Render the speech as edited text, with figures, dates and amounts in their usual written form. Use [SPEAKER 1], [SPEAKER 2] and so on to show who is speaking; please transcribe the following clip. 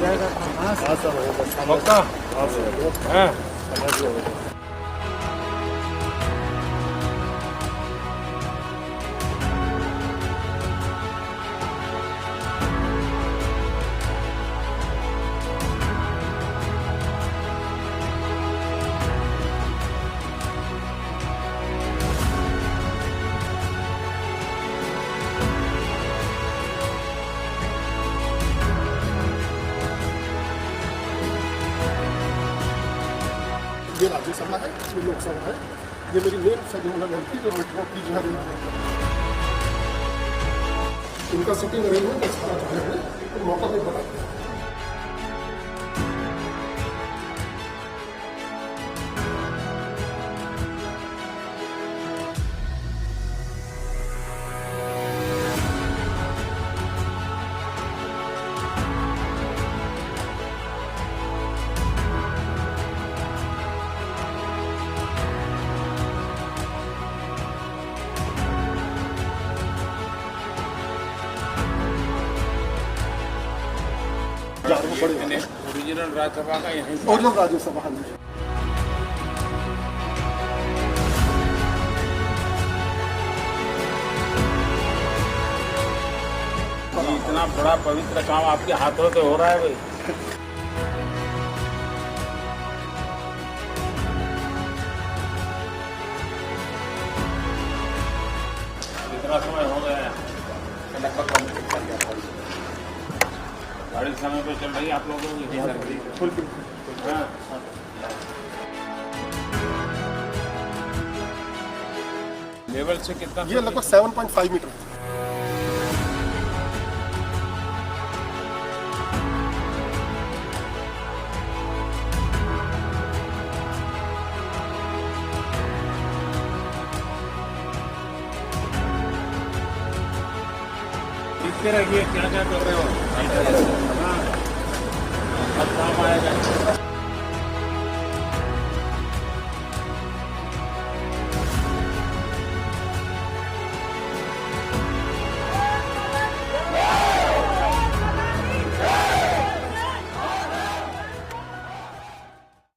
[SPEAKER 1] जाएगा। हाँ सर,
[SPEAKER 2] पक्का?
[SPEAKER 1] हाँ सर,
[SPEAKER 2] हाँ।
[SPEAKER 1] समझ लो।
[SPEAKER 3] ये राज्यसभा है, ये लोकसभा है, ये मेरी मेन सदन एमपी जो की जो है इनका सिटिंग अरेंजमेंट अच्छा है, तो मौका भी बना।
[SPEAKER 2] ओरिजिनल राज्यसभा का यहीं
[SPEAKER 3] और लोग राज्यसभा में
[SPEAKER 2] इतना बड़ा पवित्र काम आपके हाथों से हो रहा है भाई। इतना समय हो गया है, गाड़ी समय पे चल रही है आप लोगों की। हाँ। लेवल से कितना?
[SPEAKER 3] ये लगभग 7.5 मीटर है।
[SPEAKER 2] लिखते रहिए क्या क्या कर रहे हो। हाँ, अब काम आएगा।